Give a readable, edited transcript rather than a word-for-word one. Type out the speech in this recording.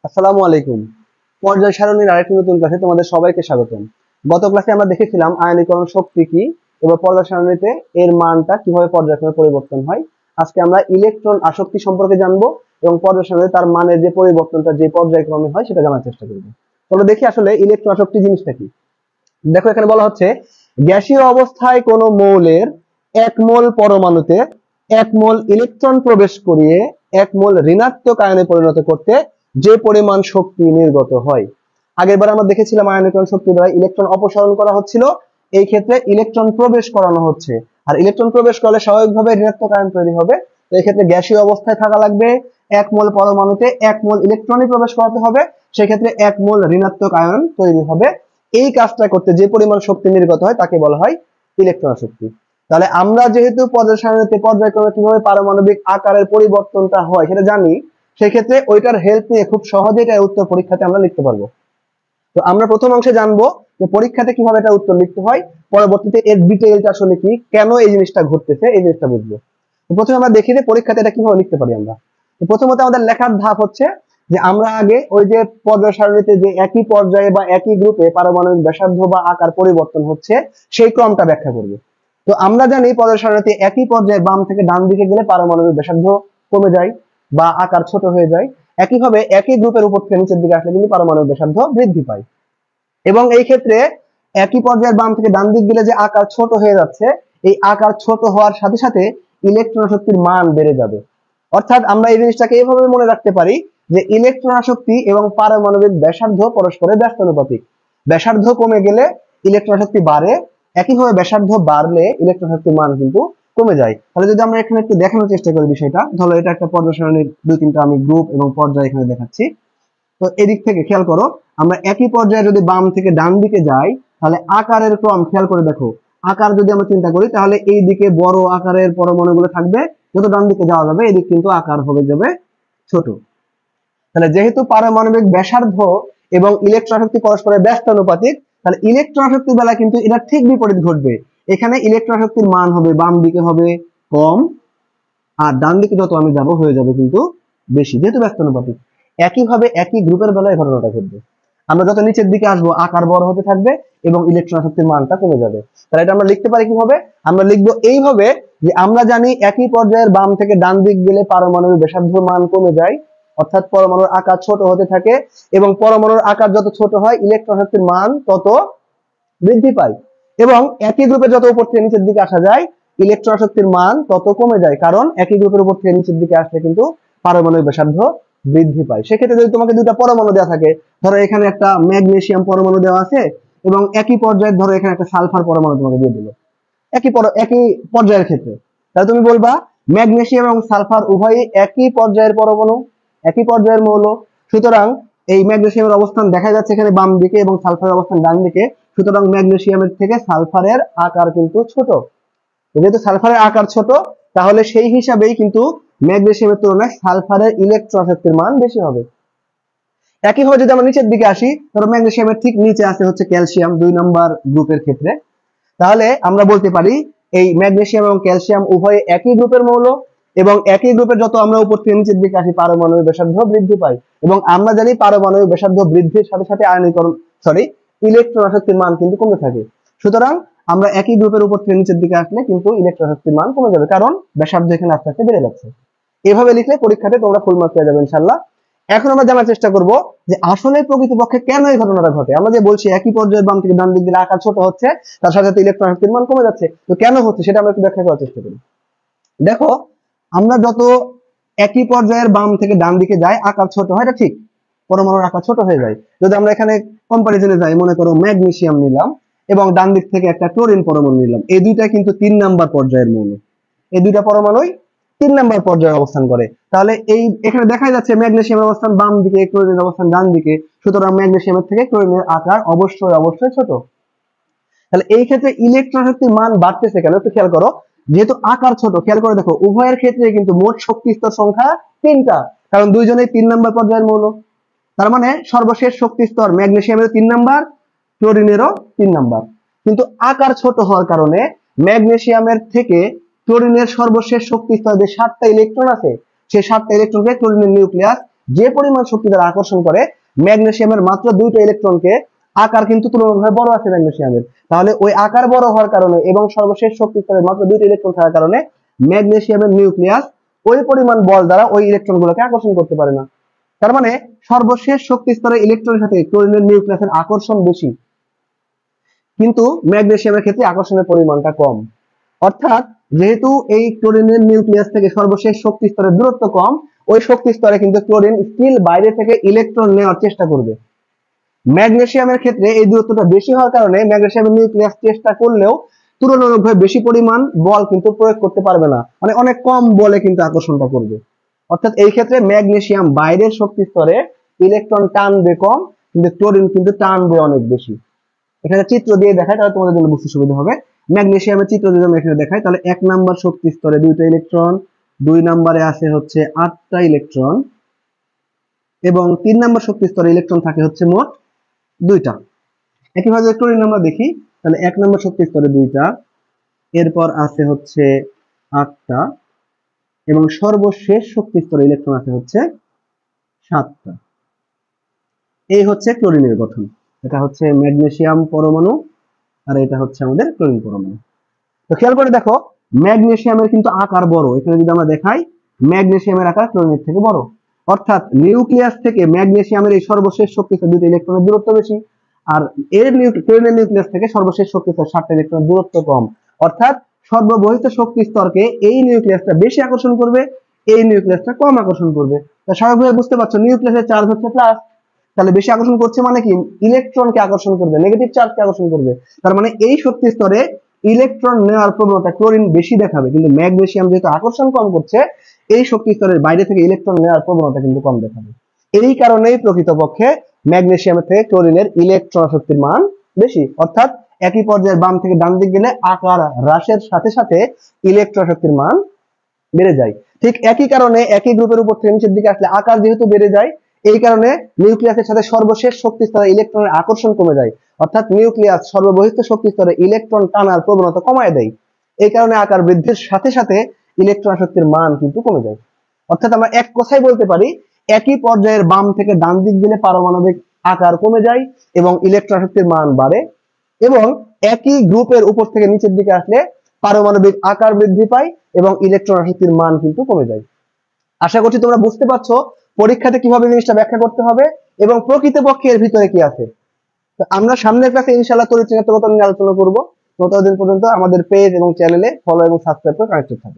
আসসালামু আলাইকুম। পর্যায় সারণীর আরেকটি নতুন ক্লাসে তোমাদের সবাইকে স্বাগতম। গত ক্লাসে আমরা দেখেছিলাম আয়নীকরণ শক্তি কি এবং পর্যায় সারণীতে এর মানটা কিভাবে পর্যায়ক্রমে পরিবর্তন হয়। আজকে আমরা ইলেকট্রন আসক্তি সম্পর্কে জানবো এবং পর্যায় সারণীতে তার মানের যে পরিবর্তনটা যে পর্যায়ক্রমে হয় সেটা জানার চেষ্টা করব। তোমরা দেখি আসলে ইলেকট্রন আসক্তি জিনিসটা কি। দেখো এখানে বলা হচ্ছে গ্যাসীয় অবস্থায় কোনো মৌলের 1 মোল পরমাণুতে 1 মোল ইলেকট্রন প্রবেশ করিয়ে 1 মোল ঋণাত্মক আয়নে পরিণত করতে যে পরিমাণ শক্তি নির্গত হয়। আগেরবার আমরা দেখেছিলাম আয়নীকরণ শক্তি দ্বারা ইলেকট্রন অপসারণ করা হচ্ছিল, এই ক্ষেত্রে ইলেকট্রন প্রবেশ করানো হচ্ছে। আর ইলেকট্রন প্রবেশ করলে স্বাভাবিকভাবে ঋণাত্মক আয়ন তৈরি হবে। তো এই ক্ষেত্রে গ্যাসীয় অবস্থায় থাকা লাগবে 1 মোল পরমাণুতে 1 মোল ইলেকট্রনই প্রবেশ করাতে হবে, সেই ক্ষেত্রে 1 মোল ঋণাত্মক আয়ন তৈরি হবে। এই কাজটা করতে যে পরিমাণ শক্তি নির্গত হয় তাকে বলা হয় ইলেকট্রন শক্তি। তাহলে আমরা যেহেতু পর্যায় সারণীতে পর্যায়ক্রমে কিভাবে পারমাণবিক আকারের পরিবর্তনটা হয় সেটা জানি, সেই ক্ষেত্রে ওইটার হেল্প নিয়ে খুব সহজে এটা উত্তর পরীক্ষাতে আমরা লিখতে পারবো। তো আমরা প্রথম অংশে জানবো যে পরীক্ষাতে কিভাবে এটা উত্তর লিখতে হয়, পরবর্তীতে এর ডিটেইলটা আসলে কি, কেন এই জিনিসটা ঘটতেছে এই জিনিসটা বুঝবো। তো প্রথমে আমরা দেখি যে পরীক্ষাতে এটা কিভাবে লিখতে পারি আমরা। তো প্রথমত আমাদের লেখার ধাপ হচ্ছে যে আমরা আগে ওই যে পর্যায় সারণীতে যে একই পর্যায়ে বা একই গ্রুপে পারমাণবিক ব্যাসার্ধ বা আকার পরিবর্তন হচ্ছে সেই ক্রমটা ব্যাখ্যা করব। তো আমরা জানি পর্যায় সারণীতে একই পর্যায়ে বাম থেকে ডান দিকে গেলে পারমাণবিক ব্যাসার্ধ কমে যায় বা আকার ছোট হয়ে যায়। একইভাবে একই গ্রুপের উপর থেকে নিচের দিকে আসলে কিন্তু পারমাণবিক ব্যাসার্ধ বৃদ্ধি পায়। এবং এই ক্ষেত্রে একই পর্যায়ের বাম থেকে ডান দিক গেলে যে আকার ছোট হয়ে যাচ্ছে, এই আকার ছোট হওয়ার সাথে সাথে ইলেকট্রন শক্তির মান বেড়ে যাবে। অর্থাৎ আমরা এই জিনিসটাকে এইভাবে মনে রাখতে পারি যে ইলেকট্রন আসক্তি এবং পারমাণবিক ব্যাসার্ধ পরস্পরের ব্যস্তানুপাতিক। ব্যাসার্ধ কমে গেলে ইলেকট্রন শক্তি বাড়ে, একইভাবে ব্যাসার্ধ বাড়লে ইলেকট্রন শক্তির মান কিন্তু কমে যায়। তাহলে যদি আমরা এখানে একটু দেখানোর চেষ্টা করি বিষয়টা, ধরো এটা একটা পর্যায় সারণীর 2-3টা আমি গ্রুপ এবং পর্যায় এখানে দেখাচ্ছি। তো এদিক থেকে খেয়াল করো, আমরা একই পর্যায়ে যদি বাম থেকে ডান দিকে যাই তাহলে আকারের ক্রম খেয়াল করে দেখো। আকার যদি আমরা চিন্তা করি তাহলে এই দিকে বড় আকারের পরমাণুগুলো থাকবে, যত ডান দিকে যাওয়া যাবে এদিক কিন্তু আকার হবে যাবে ছোট। তাহলে যেহেতু পারমাণবিক ব্যাসার্ধ এবং ইলেকট্রন শক্তি পরস্পরের ব্যস্তানুপাতিক, তাহলে ইলেকট্রন শক্তির বেলা কিন্তু এটা ঠিক বিপরীত ঘটবে। এখানে ইলেকট্রন শক্তির মান হবে বাম দিকে হবে কম, আর ডান দিকে যত আমি যাব হয়ে যাবে কিন্তু বেশি, যেহেতু ব্যস্তানুপাতিক। একইভাবে একই গ্রুপের বেলায় ঘটনাটা ঘটবে। আমরা যত নিচের দিকে আসবো আকার বড় হতে থাকবে এবং ইলেকট্রন শক্তির মানটা কমে যাবে। তাহলে এটা আমরা লিখতে পারি কিভাবে, আমরা লিখবো এইভাবে যে আমরা জানি একই পর্যায়ের বাম থেকে ডান দিক গেলে পারমাণবিক ব্যাসার্ধের মান কমে যায়, অর্থাৎ পরমাণুর আকার ছোট হতে থাকে এবং পরমাণুর আকার যত ছোট হয় ইলেকট্রন শক্তির মান তত বৃদ্ধি পায়। এবং একই গ্রুপে যত উপর থেকে নিচের দিকে আসা যায় ইলেকট্রন শক্তির মান তত কমে যায়, কারণ একই গ্রুপের উপর থেকে নিচের দিকে আসলে কিন্তু পারমাণবিক ব্যাসার্ধ বৃদ্ধি পায়। সেক্ষেত্রে যদি তোমাকে দুটা পরমাণু দেওয়া থাকে, ধরো এখানে একটা ম্যাগনেসিয়াম পরমাণু দেওয়া আছে এবং একই পর্যায়ে ধরো এখানে একটা সালফার পরমাণু তোমাকে দিয়ে দিল একই পর্যায়ের ক্ষেত্রে, তাহলে তুমি বলবা ম্যাগনেসিয়াম এবং সালফার উভয়ই একই পর্যায়ের পরমাণু, একই পর্যায়ের মৌল। সুতরাং এই ম্যাগনেসিয়ামের অবস্থান দেখা যাচ্ছে এখানে বাম দিকে এবং সালফারের অবস্থান ডান দিকে, সুতরাং ম্যাগনেসিয়ামের থেকে সালফারের আকার কিন্তু ছোট। যেহেতু সালফারের আকার ছোট তাহলে সেই হিসাবেই কিন্তু ম্যাগনেসিয়ামের তুলনায় সালফারের ইলেকট্রন শক্তির মান বেশি হবে। একইভাবে যদি আমরা নিচের দিকে আসি, ধরো ম্যাগনেসিয়ামের ঠিক নিচে আছে হচ্ছে ক্যালসিয়াম 2 নম্বর গ্রুপের ক্ষেত্রে, তাহলে আমরা বলতে পারি এই ম্যাগনেসিয়াম এবং ক্যালসিয়াম উভয় একই গ্রুপের মৌল এবং একই গ্রুপের যত আমরা উপর থেকে নিচের দিকে আসি পারমাণবিক ব্যাসার্ধ বৃদ্ধি পায়। এবং আমরা জানি পারমাণবিক ব্যাসার্ধ বৃদ্ধির সাথে সাথে আয়নীকরণ ইলেকট্রন আসক্তির মান কিন্তু কমতে থাকে। সুতরাং আমরা একই গ্রুপের উপর থেকে নিচের দিকে আসলে কিন্তু ইলেকট্রন শক্তির মান কমে যাবে, কারণ ব্যাসার্ধ এখানে আস্তে আস্তে বেড়ে যাচ্ছে। এভাবে লিখলে পরীক্ষাতে তোমরা ফুল মার্ক পেয়ে যাবে ইনশাআল্লাহ। এখন আমরা জানার চেষ্টা করব যে আসলে প্রকৃতপক্ষে কেন এই ঘটনাটা ঘটে। আমরা যে বলছি একই পর্যায়ে বাম থেকে ডান দিক দিলে আকার ছোট হচ্ছে, তার সাথে সাথে ইলেকট্রন শক্তির মান কমে যাচ্ছে, তো কেন হচ্ছে সেটা আমরা একটু ব্যাখ্যা করার চেষ্টা করি। দেখো, আমরা যত একই পর্যায়ের বাম থেকে ডান দিকে যাই আকার ছোট হয়, এটা ঠিক, পরমাণুর আকার ছোট হয়ে যায়। যদি আমরা এখানে কম্পারিজনে যাই, মনে করো ম্যাগনেসিয়াম নিলাম এবং ডান দিক থেকে একটা ক্লোরিন পরমাণু নিলাম, এই দুইটা কিন্তু 3 নাম্বার পর্যায়ের মৌল, এই দুইটা পরমাণুই 3 নাম্বার পর্যায়ে অবস্থান করে। তাহলে এই এখানে দেখা যাচ্ছে ম্যাগনেসিয়ামের অবস্থান বাম দিকে, ক্লোরিনের অবস্থান ডান দিকে, সুতরাং ম্যাগনেসিয়ামের থেকে ক্লোরিনের আকার অবশ্যই ছোট। তাহলে এই ক্ষেত্রে ইলেকট্রন শক্তির মান বাড়তেছে কেন একটু খেয়াল করো। যেহেতু আকার ছোট, খেয়াল করে দেখো উভয়ের ক্ষেত্রে কিন্তু মোট শক্তি স্তর সংখ্যা 3টা, কারণ দুইজনেই 3 নাম্বার পর্যায়ের মৌল। তার মানে সর্বশেষ শক্তি স্তর ম্যাগনেসিয়ামের 3 নাম্বার, ক্লোরিনেরও 3 নাম্বার। কিন্তু আকার ছোট হওয়ার কারণে ম্যাগনেসিয়ামের থেকে ক্লোরিনের সর্বশেষ শক্তি স্তরে যে 7টা ইলেকট্রন আছে, সেই 7টা ইলেকট্রনকে ক্লোরিনের নিউক্লিয়াস যে পরিমাণ শক্তি দ্বারা আকর্ষণ করে, ম্যাগনেসিয়ামের মাত্র 2টা ইলেকট্রনকে, আকার কিন্তু তুলনামূলকভাবে বড় আছে ম্যাগনেসিয়ামের, তাহলে ওই আকার বড় হওয়ার কারণে এবং সর্বশেষ শক্তি স্তরে মাত্র 2টা ইলেকট্রন থাকার কারণে ম্যাগনেসিয়ামের নিউক্লিয়াস ওই পরিমাণ বল দ্বারা ওই ইলেকট্রনগুলোকে আকর্ষণ করতে পারে না। তার মানে সর্বশেষ শক্তি স্তরে ইলেকট্রনের সাথে ক্লোরিনের নিউক্লিয়াসের আকর্ষণ বেশি, কিন্তু ম্যাগনেসিয়ামের ক্ষেত্রে আকর্ষণের পরিমাণটা কম। অর্থাৎ যেহেতু এই ক্লোরিনের নিউক্লিয়াস থেকে সর্বশেষ শক্তি স্তরের দূরত্ব কম, ওই শক্তি স্তরে কিন্তু ক্লোরিন স্টিল বাইরে থেকে ইলেকট্রন নেওয়ার চেষ্টা করবে। ম্যাগনেসিয়ামের ক্ষেত্রে এই দূরত্বটা বেশি হওয়ার কারণে ম্যাগনেসিয়ামের নিউক্লিয়াস চেষ্টা করলেও তুলনামূলকভাবে বেশি পরিমাণ বল কিন্তু প্রয়োগ করতে পারবে না, মানে অনেক কম বলে কিন্তু আকর্ষণটা করবে। অর্থাৎ এই ক্ষেত্রে ম্যাগনেসিয়াম বাইরের শক্তি স্তরে ইলেকট্রন টানবে কম, কিন্তু ক্লোরিন কিন্তু টানবে অনেক বেশি। এখানে চিত্র দিয়ে দেখায় তাহলে তোমাদের জন্য বুঝতে সুবিধা হবে। ম্যাগনেসিয়ামের চিত্র যদি আমরা এখানে দেখাই তাহলে 1 নাম্বার শক্তি স্তরে 2টা ইলেকট্রন, 2 নম্বরে আছে হচ্ছে 8টা ইলেকট্রন, এবং 3 নাম্বার শক্তি স্তরে ইলেকট্রন থাকে হচ্ছে মোট 2টা। একইভাবে ক্লোরিন আমরা দেখি, তাহলে 1 নাম্বার শক্তি স্তরে 2টা, এরপর আছে হচ্ছে 8টা, এবং সর্বশেষ শক্তি স্তরে ইলেকট্রন আছে হচ্ছে 7টা। এই হচ্ছে ক্লোরিনের গঠন। এটা হচ্ছে ম্যাগনেসিয়াম পরমাণু, আর এটা হচ্ছে আমাদের ক্লোরিন পরমাণু। তো খেয়াল করে দেখো, ম্যাগনেসিয়ামের কিন্তু আকার বড়। এখানে যদি আমরা দেখাই, ম্যাগনেসিয়ামের আকার ক্লোরিনের থেকে বড়। অর্থাৎ নিউক্লিয়াস থেকে ম্যাগনেসিয়ামের এই সর্বশেষ শক্তি স্তর 2টা ইলেকট্রনের দূরত্ব বেশি, আর এর ক্লোরিনের নিউক্লিয়াস থেকে সর্বশেষ শক্তি স্তর 7টা ইলেকট্রনের দূরত্ব কম। অর্থাৎ সর্ববহিত শক্তি স্তরকে এই নিউক্লিয়াসটা বেশি আকর্ষণ করবে, এই নিউক্লিয়াসটা কম আকর্ষণ করবে। তা স্বাভাবিকভাবে বুঝতে পারছো নিউক্লিয়াসের চার্জ হচ্ছে প্লাস, তাহলে বেশি আকর্ষণ করছে মানে কি ইলেকট্রনকে আকর্ষণ করবে, নেগেটিভ চার্জকে আকর্ষণ করবে। তার মানে এই শক্তি স্তরে ইলেকট্রন নেওয়ার প্রবণতা ক্লোরিন বেশি দেখাবে, কিন্তু ম্যাগনেসিয়াম যেহেতু আকর্ষণ কম করছে, এই শক্তি স্তরের বাইরে থেকে ইলেকট্রন নেওয়ার প্রবণতা কিন্তু কম দেখাবে। এই কারণেই প্রকৃতপক্ষে ম্যাগনেসিয়ামের থেকে ক্লোরিনের ইলেকট্রন শক্তির মান বেশি। অর্থাৎ একই পর্যায়ের বাম থেকে ডান দিক গেলে আকার হ্রাসের সাথে সাথে ইলেকট্রন শক্তির মান বেড়ে যায়। ঠিক একই কারণে একই গ্রুপের উপর থেকে নিচের দিকে আসলে আকার যেহেতু বেড়ে যায়, এই কারণে নিউক্লিয়াসের সাথে সর্বশেষ শক্তি স্তরে ইলেকট্রনের আকর্ষণ কমে যায়। অর্থাৎ নিউক্লিয়াস সর্ববহিত শক্তি স্তরে ইলেকট্রন টানার প্রবণতা কমায় দেয়। এই কারণে আকার বৃদ্ধির সাথে সাথে ইলেকট্রন শক্তির মান কিন্তু কমে যায়। অর্থাৎ আমরা এক কথায় বলতে পারি, একই পর্যায়ের বাম থেকে ডান দিক গেলে পারমাণবিক আকার কমে যায় এবং ইলেকট্রন শক্তির মান বাড়ে, এবং একই গ্রুপের উপর থেকে নিচের দিকে আসলে পারমাণবিক আকার বৃদ্ধি পায় এবং ইলেকট্রন শক্তির মান কিন্তু কমে যায়। আশা করছি তোমরা বুঝতে পারছো পরীক্ষাতে কিভাবে জিনিসটা ব্যাখ্যা করতে হবে এবং প্রকৃতপক্ষে এর ভিতরে কি আছে। তো আমরা সামনের ক্লাসে ইনশাআল্লাহ তড়িৎ ঋণাত্মকতা নিয়ে আলোচনা করব। ততদিন পর্যন্ত আমাদের পেজ এবং চ্যানেলে ফলো এবং সাবস্ক্রাইব করে কানেক্টেড থাকবে।